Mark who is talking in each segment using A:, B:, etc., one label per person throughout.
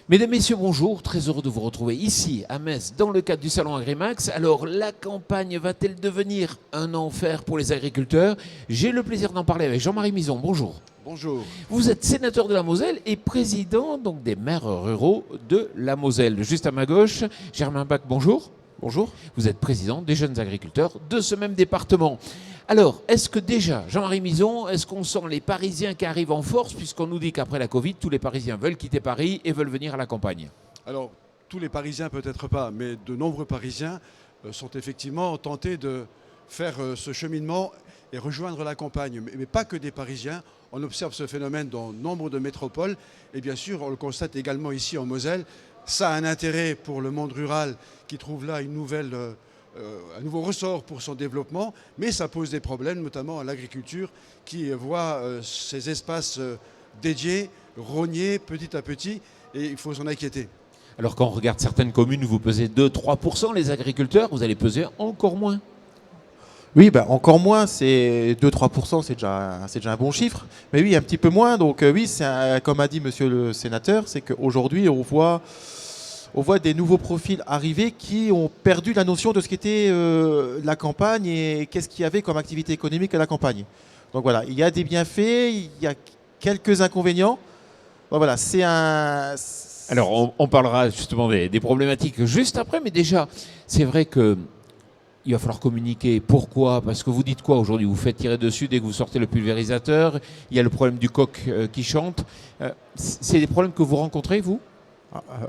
A: Mesdames, Messieurs, bonjour. Très heureux de vous retrouver ici à Metz dans le cadre du Salon Agrimax. Alors, la campagne va-t-elle devenir un enfer pour les agriculteurs? J'ai le plaisir d'en parler avec Jean-Marie Mison. Bonjour.
B: Bonjour.
A: Vous êtes sénateur de la Moselle et président donc des maires ruraux de la Moselle. Juste à ma gauche, Germain Bach, bonjour.
B: Bonjour.
A: Vous êtes président des jeunes agriculteurs de ce même département. Alors, est-ce que déjà, Jean-Marie Mison, est-ce qu'on sent les Parisiens qui arrivent en force, puisqu'on nous dit qu'après la Covid, tous les Parisiens veulent quitter Paris et veulent venir à la campagne?
B: Alors, tous les Parisiens peut-être pas, mais de nombreux Parisiens sont effectivement tentés de faire ce cheminement et rejoindre la campagne. Mais pas que des Parisiens. On observe ce phénomène dans nombre de métropoles. Et bien sûr, on le constate également ici en Moselle. Ça a un intérêt pour le monde rural qui trouve là un nouveau ressort pour son développement, mais ça pose des problèmes, notamment à l'agriculture, qui voit ces espaces dédiés rognés petit à petit, et il faut s'en inquiéter.
A: Alors quand on regarde certaines communes où vous pesez 2-3%, les agriculteurs, vous allez peser encore moins.
C: Oui, encore moins, c'est 2-3%, c'est déjà un bon chiffre. Mais oui, un petit peu moins. Donc oui, comme a dit monsieur le sénateur, c'est qu'aujourd'hui, on voit des nouveaux profils arriver qui ont perdu la notion de ce qu'était la campagne et qu'est-ce qu'il y avait comme activité économique à la campagne. Donc voilà, il y a des bienfaits, il y a quelques inconvénients. Donc voilà,
A: Alors on parlera justement des problématiques juste après, mais déjà, c'est vrai que il va falloir communiquer. Pourquoi? Parce que vous dites quoi aujourd'hui? Vous faites tirer dessus dès que vous sortez le pulvérisateur. Il y a le problème du coq qui chante. C'est des problèmes que vous rencontrez, vous?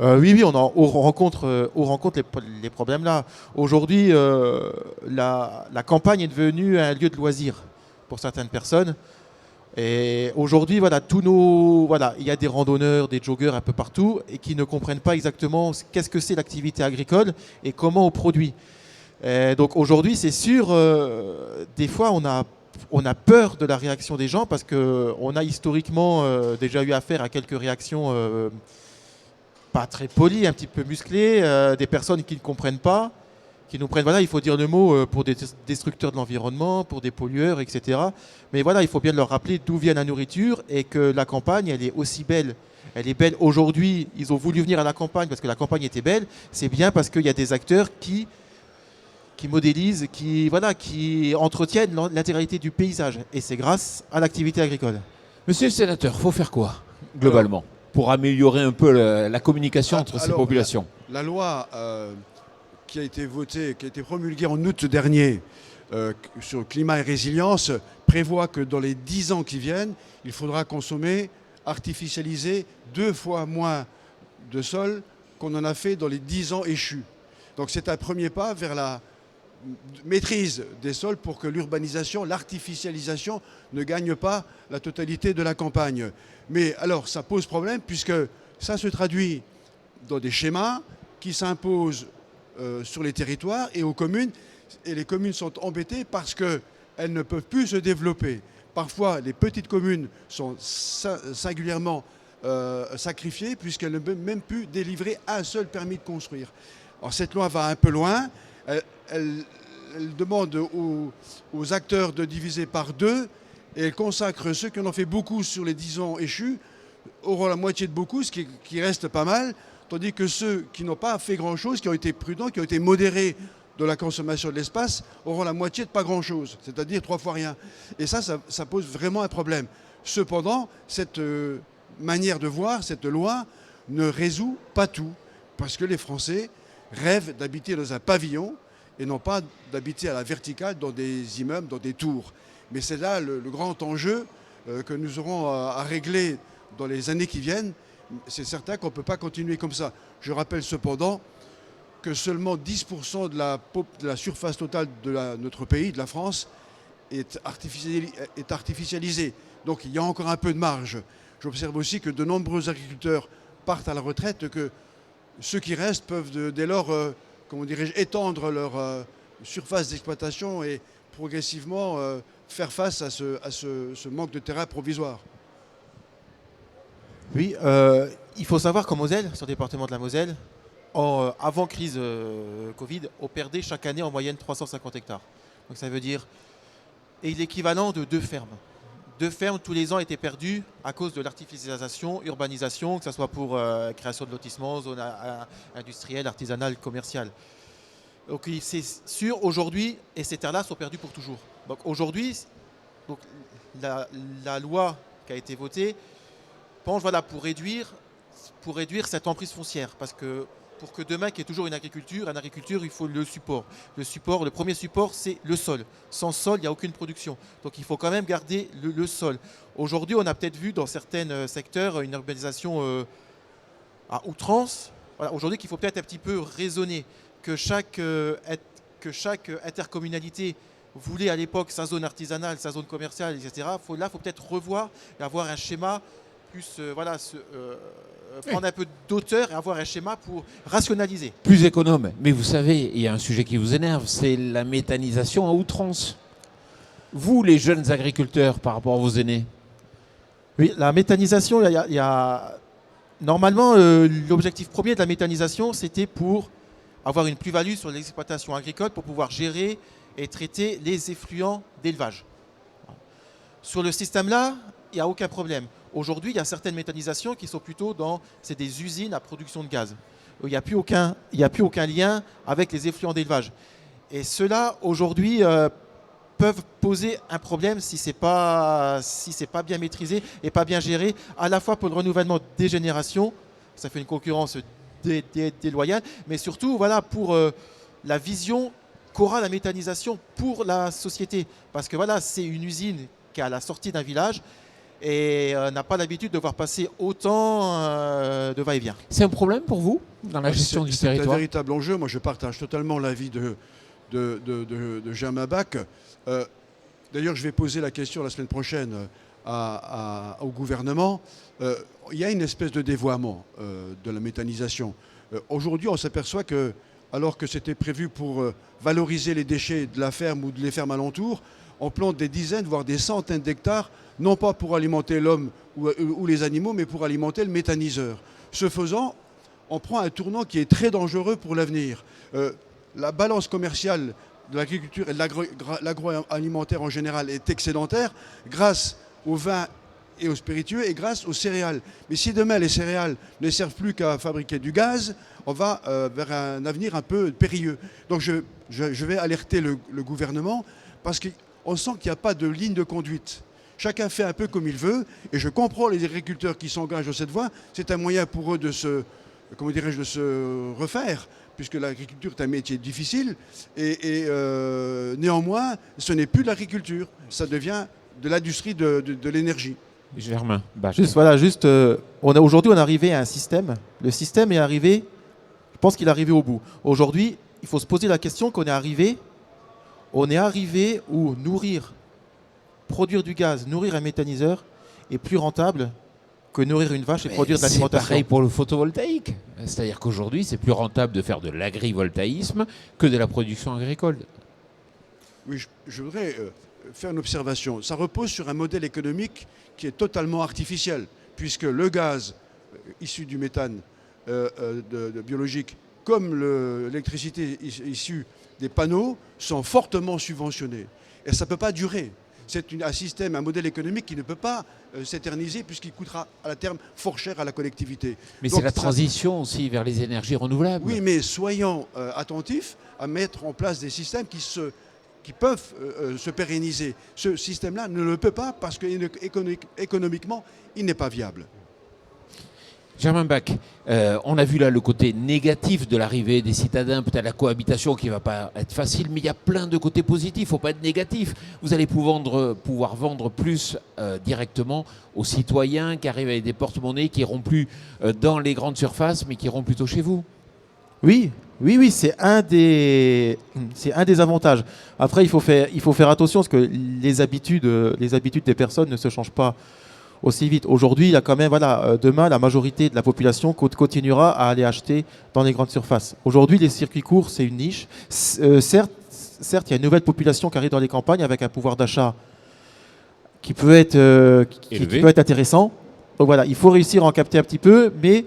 C: Oui, on rencontre les problèmes là. Aujourd'hui, la campagne est devenue un lieu de loisir pour certaines personnes. Et aujourd'hui, il y a des randonneurs, des joggeurs un peu partout et qui ne comprennent pas exactement qu'est-ce que c'est l'activité agricole et comment on produit. Et donc aujourd'hui, c'est sûr, des fois, on a peur de la réaction des gens parce qu'on a historiquement déjà eu affaire à quelques réactions pas très polies, un petit peu musclées, des personnes qui ne comprennent pas, qui nous prennent, il faut dire le mot, pour des destructeurs de l'environnement, pour des pollueurs, etc. Mais voilà, il faut bien leur rappeler d'où vient la nourriture et que la campagne, elle est aussi belle. Elle est belle aujourd'hui. Ils ont voulu venir à la campagne parce que la campagne était belle. C'est bien parce qu'il y a des acteurs qui modélisent, qui entretiennent l'intégralité du paysage. Et c'est grâce à l'activité agricole.
A: Monsieur le sénateur, il faut faire quoi, globalement, pour améliorer un peu la communication entre ces populations?
B: La loi qui a été votée, qui a été promulguée en août dernier sur le climat et résilience, prévoit que dans les 10 ans qui viennent, il faudra consommer, artificialiser 2 fois moins de sol qu'on en a fait dans les 10 ans échus. Donc c'est un premier pas vers la maîtrise des sols pour que l'urbanisation, l'artificialisation ne gagne pas la totalité de la campagne. Mais alors ça pose problème puisque ça se traduit dans des schémas qui s'imposent sur les territoires et aux communes. Et les communes sont embêtées parce qu'elles ne peuvent plus se développer. Parfois, les petites communes sont singulièrement sacrifiées puisqu'elles ne peuvent même plus délivrer un seul permis de construire. Alors cette loi va un peu loin. Elle demande aux acteurs de diviser par 2 et elle consacre ceux qui en ont fait beaucoup sur les 10 ans échus auront la moitié de beaucoup, ce qui reste pas mal, tandis que ceux qui n'ont pas fait grand-chose, qui ont été prudents, qui ont été modérés de la consommation de l'espace, auront la moitié de pas grand-chose, c'est-à-dire 3 fois rien. Et ça pose vraiment un problème. Cependant, cette manière de voir, cette loi, ne résout pas tout, parce que les Français rêvent d'habiter dans un pavillon et non pas d'habiter à la verticale dans des immeubles, dans des tours. Mais c'est là le grand enjeu que nous aurons à régler dans les années qui viennent. C'est certain qu'on ne peut pas continuer comme ça. Je rappelle cependant que seulement 10% de la surface totale de notre pays, de la France, est artificialisée. Donc il y a encore un peu de marge. J'observe aussi que de nombreux agriculteurs partent à la retraite, que ceux qui restent peuvent dès lors étendre leur surface d'exploitation et progressivement faire face à ce manque de terrain provisoire.
C: Oui, il faut savoir qu'en Moselle, sur le département de la Moselle, avant crise Covid, on perdait chaque année en moyenne 350 hectares. Donc ça veut dire l'équivalent de 2 fermes. 2 fermes tous les ans étaient perdues à cause de l'artificialisation, urbanisation, que ce soit pour création de lotissements, zones industrielles, artisanales, commerciales. Donc c'est sûr, aujourd'hui, et ces terres-là sont perdues pour toujours. Donc aujourd'hui, la loi qui a été votée penche pour réduire cette emprise foncière. Parce que pour que demain, qu'il y ait toujours une agriculture, il faut le support. Le premier support, c'est le sol. Sans sol, il n'y a aucune production. Donc il faut quand même garder le sol. Aujourd'hui, on a peut-être vu dans certains secteurs une urbanisation à outrance. Voilà, aujourd'hui, qu'il faut peut-être un petit peu raisonner. Que chaque intercommunalité voulait à l'époque sa zone artisanale, sa zone commerciale, etc. Là, il faut peut-être revoir et avoir un schéma plus prendre un peu d'auteur et avoir un schéma pour rationaliser.
A: Plus économe. Mais vous savez, il y a un sujet qui vous énerve, c'est la méthanisation à outrance. Vous, les jeunes agriculteurs, par rapport à vos aînés.
C: Oui, la méthanisation, normalement, l'objectif premier de la méthanisation, c'était pour avoir une plus-value sur l'exploitation agricole pour pouvoir gérer et traiter les effluents d'élevage. Sur le système-là, il n'y a aucun problème. Aujourd'hui, il y a certaines méthanisations qui sont plutôt c'est des usines à production de gaz. Il n'y a plus aucun lien avec les effluents d'élevage. Et ceux-là, aujourd'hui, peuvent poser un problème si ce n'est pas bien maîtrisé et pas bien géré, à la fois pour le renouvellement des générations, ça fait une concurrence déloyale, mais surtout pour la vision qu'aura la méthanisation pour la société. Parce que c'est une usine qui est à la sortie d'un village et n'a pas l'habitude de voir passer autant de va-et-vient.
A: C'est un problème pour vous dans la gestion du territoire?
B: C'est un véritable enjeu. Moi, je partage totalement l'avis de Germain Bach. D'ailleurs, je vais poser la question la semaine prochaine au gouvernement. Il y a une espèce de dévoiement de la méthanisation. Aujourd'hui, on s'aperçoit que, alors que c'était prévu pour valoriser les déchets de la ferme ou des fermes alentours, on plante des dizaines, voire des centaines d'hectares, non pas pour alimenter l'homme ou les animaux, mais pour alimenter le méthaniseur. Ce faisant, on prend un tournant qui est très dangereux pour l'avenir. La balance commerciale de l'agriculture et de l'agroalimentaire en général est excédentaire grâce au vin et aux spiritueux et grâce aux céréales. Mais si demain les céréales ne servent plus qu'à fabriquer du gaz, on va vers un avenir un peu périlleux. Donc je vais alerter le gouvernement parce qu'on sent qu'il n'y a pas de ligne de conduite. Chacun fait un peu comme il veut et je comprends les agriculteurs qui s'engagent dans cette voie. C'est un moyen pour eux de se refaire, puisque l'agriculture est un métier difficile et néanmoins ce n'est plus de l'agriculture, ça devient de l'industrie de l'énergie.
A: Germain Bach.
C: Aujourd'hui on est arrivé à un système. Le système est arrivé, je pense qu'il est arrivé au bout. Aujourd'hui, il faut se poser la question qu'on est arrivé où produire du gaz, nourrir un méthaniseur est plus rentable que nourrir une vache et produire de l'alimentation.
A: C'est pareil pour le photovoltaïque. C'est-à-dire qu'aujourd'hui, c'est plus rentable de faire de l'agrivoltaïsme que de la production agricole.
B: Oui, je voudrais faire une observation. Ça repose sur un modèle économique qui est totalement artificiel, puisque le gaz issu du méthane biologique, comme l'électricité issue des panneaux, sont fortement subventionnés. Et ça ne peut pas durer. C'est un modèle économique qui ne peut pas s'éterniser puisqu'il coûtera à la terme fort cher à la collectivité.
A: Mais c'est la transition aussi vers les énergies renouvelables.
B: Oui, mais soyons attentifs à mettre en place des systèmes qui peuvent se pérenniser. Ce système-là ne le peut pas parce qu'économiquement, il n'est pas viable.
A: Germain Bach, on a vu là le côté négatif de l'arrivée des citadins, peut-être la cohabitation qui ne va pas être facile, mais il y a plein de côtés positifs, il ne faut pas être négatif. Vous allez pouvoir vendre plus directement aux citoyens qui arrivent avec des porte-monnaies qui n'iront plus dans les grandes surfaces, mais qui iront plutôt chez vous.
C: Oui, c'est un des avantages. Après, il faut faire attention parce que les habitudes des personnes ne se changent pas aussi vite. Aujourd'hui, il y a quand même, demain, la majorité de la population continuera à aller acheter dans les grandes surfaces. Aujourd'hui, les circuits courts, c'est une niche. Certes, il y a une nouvelle population qui arrive dans les campagnes avec un pouvoir d'achat qui peut être intéressant. Donc voilà, il faut réussir à en capter un petit peu, mais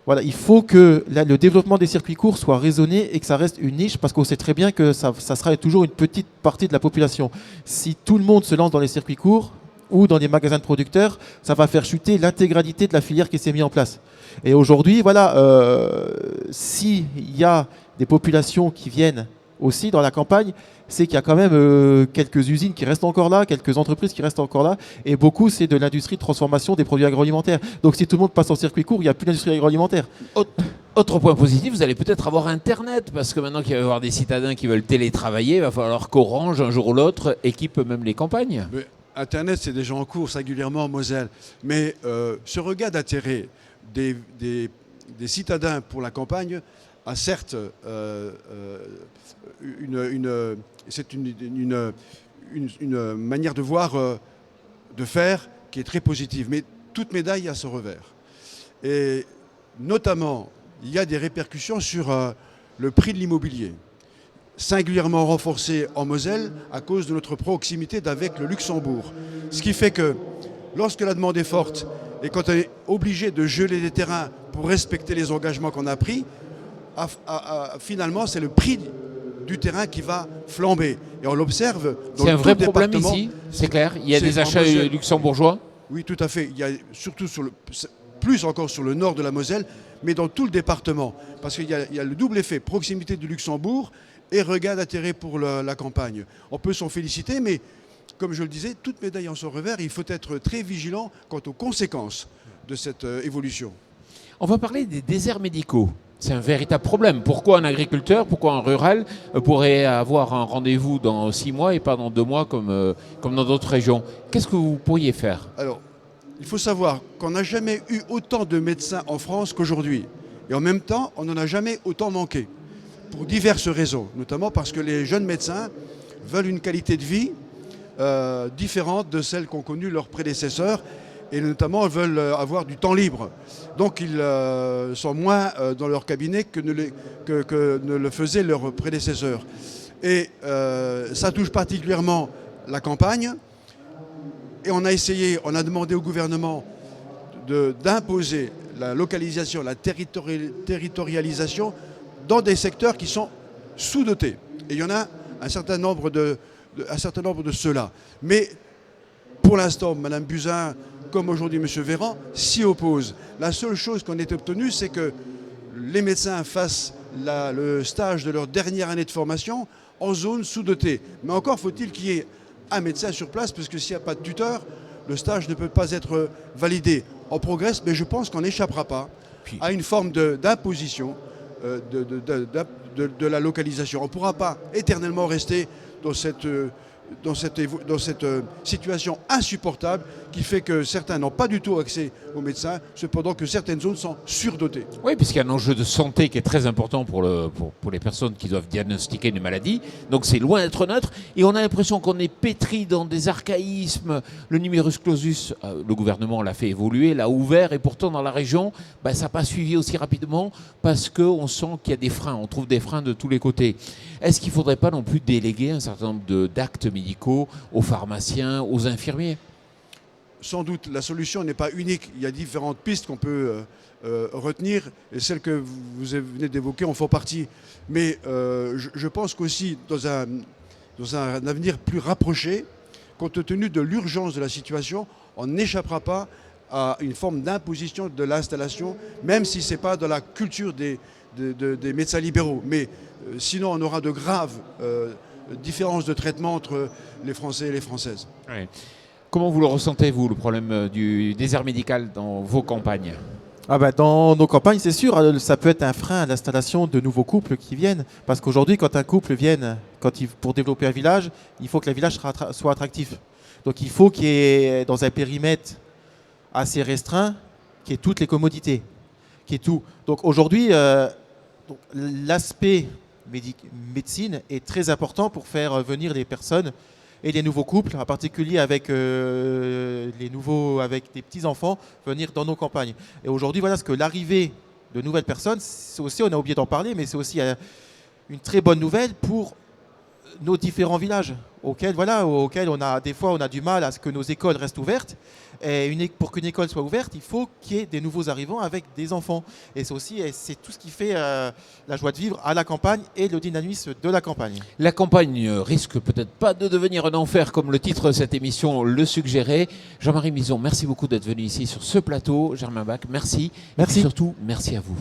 C: voilà, il faut que le développement des circuits courts soit raisonné et que ça reste une niche parce qu'on sait très bien que ça sera toujours une petite partie de la population. Si tout le monde se lance dans les circuits courts, ou dans des magasins de producteurs, ça va faire chuter l'intégralité de la filière qui s'est mise en place. Et aujourd'hui, voilà, s'il y a des populations qui viennent aussi dans la campagne, c'est qu'il y a quand même quelques usines qui restent encore là, quelques entreprises qui restent encore là, et beaucoup c'est de l'industrie de transformation des produits agroalimentaires. Donc si tout le monde passe en circuit court, il n'y a plus d'industrie agroalimentaire.
A: Autre point positif, vous allez peut-être avoir Internet, parce que maintenant qu'il va y avoir des citadins qui veulent télétravailler, il va falloir qu'Orange, un jour ou l'autre, équipe même les campagnes.
B: Mais Internet, c'est déjà en cours régulièrement en Moselle. Mais ce regard d'intérêt des citadins pour la campagne a certes une manière de voir, de faire qui est très positive. Mais toute médaille a son revers. Et notamment, il y a des répercussions sur le prix de l'immobilier, singulièrement renforcé en Moselle à cause de notre proximité avec le Luxembourg. Ce qui fait que lorsque la demande est forte et quand on est obligé de geler des terrains pour respecter les engagements qu'on a pris, finalement c'est le prix du terrain qui va flamber. Et on l'observe dans
A: C'est un vrai problème
B: département.
A: ici, c'est clair. Il y a des
B: en
A: achats
B: Moselle.
A: luxembourgeois.
B: Oui, tout à fait. Il y a surtout plus encore sur le nord de la Moselle, mais dans tout le département. Parce qu'il y a le double effet, proximité du Luxembourg et regard d'intérêt pour la campagne. On peut s'en féliciter, mais comme je le disais, toute médaille en son revers, il faut être très vigilant quant aux conséquences de cette évolution.
A: On va parler des déserts médicaux. C'est un véritable problème. Pourquoi un agriculteur, pourquoi un rural pourrait avoir un rendez-vous dans 6 mois et pas dans 2 mois comme dans d'autres régions? Qu'est-ce que vous pourriez faire?
B: Alors, il faut savoir qu'on n'a jamais eu autant de médecins en France qu'aujourd'hui. Et en même temps, on n'en a jamais autant manqué. Pour diverses raisons, notamment parce que les jeunes médecins veulent une qualité de vie différente de celle qu'ont connue leurs prédécesseurs. Et notamment, ils veulent avoir du temps libre. Donc, ils sont moins dans leur cabinet que ne le faisaient leurs prédécesseurs. Et ça touche particulièrement la campagne. Et on a demandé au gouvernement d'imposer la localisation, la territorialisation dans des secteurs qui sont sous-dotés. Et il y en a un certain nombre de ceux-là. Mais pour l'instant, Mme Buzyn, comme aujourd'hui M. Véran, s'y oppose. La seule chose qu'on ait obtenue, c'est que les médecins fassent le stage de leur dernière année de formation en zone sous-dotée. Mais encore faut-il qu'il y ait un médecin sur place, parce que s'il n'y a pas de tuteur, le stage ne peut pas être validé. On progresse, mais je pense qu'on n'échappera pas à une forme d'imposition de la localisation. On ne pourra pas éternellement rester dans cette situation insupportable qui fait que certains n'ont pas du tout accès aux médecins, cependant que certaines zones sont surdotées.
A: Oui, puisqu'il y a un enjeu de santé qui est très important pour les personnes qui doivent diagnostiquer une maladie. Donc c'est loin d'être neutre. Et on a l'impression qu'on est pétri dans des archaïsmes. Le numerus clausus, le gouvernement l'a fait évoluer, l'a ouvert. Et pourtant, dans la région, ça n'a pas suivi aussi rapidement parce qu'on sent qu'il y a des freins. On trouve des freins de tous les côtés. Est-ce qu'il ne faudrait pas non plus déléguer un certain nombre d'actes médicaux aux pharmaciens, aux infirmiers?
B: Sans doute, la solution n'est pas unique. Il y a différentes pistes qu'on peut retenir, et celles que vous venez d'évoquer en font partie. Mais je pense qu'aussi, dans un avenir plus rapproché, compte tenu de l'urgence de la situation, on n'échappera pas à une forme d'imposition de l'installation, même si ce n'est pas dans la culture des médecins libéraux. Mais sinon, on aura de graves différences de traitement entre les Français et les Françaises.
A: Oui. Comment vous le ressentez, vous, le problème du désert médical dans vos campagnes?
C: Dans nos campagnes, c'est sûr, ça peut être un frein à l'installation de nouveaux couples qui viennent. Parce qu'aujourd'hui, quand un couple vient, pour développer un village, il faut que le village soit attractif. Donc il faut qu'il y ait, dans un périmètre assez restreint, qu'il y ait toutes les commodités, qu'il y ait tout. Donc aujourd'hui, l'aspect médecine est très important pour faire venir les personnes et les nouveaux couples, en particulier avec avec des petits-enfants, venir dans nos campagnes. Et aujourd'hui, voilà ce que l'arrivée de nouvelles personnes, c'est aussi, on a oublié d'en parler, mais c'est aussi une très bonne nouvelle pour nos différents villages auxquels on a des fois on a du mal à ce que nos écoles restent ouvertes. Et pour qu'une école soit ouverte, il faut qu'il y ait des nouveaux arrivants avec des enfants. Et c'est tout ce qui fait la joie de vivre à la campagne et le dynamisme de la campagne.
A: La campagne risque peut-être pas de devenir un enfer comme le titre de cette émission le suggérait. Jean-Marie Mison, merci beaucoup d'être venu ici sur ce plateau. Germain Bach, merci.
C: Merci.
A: Et surtout, merci à vous.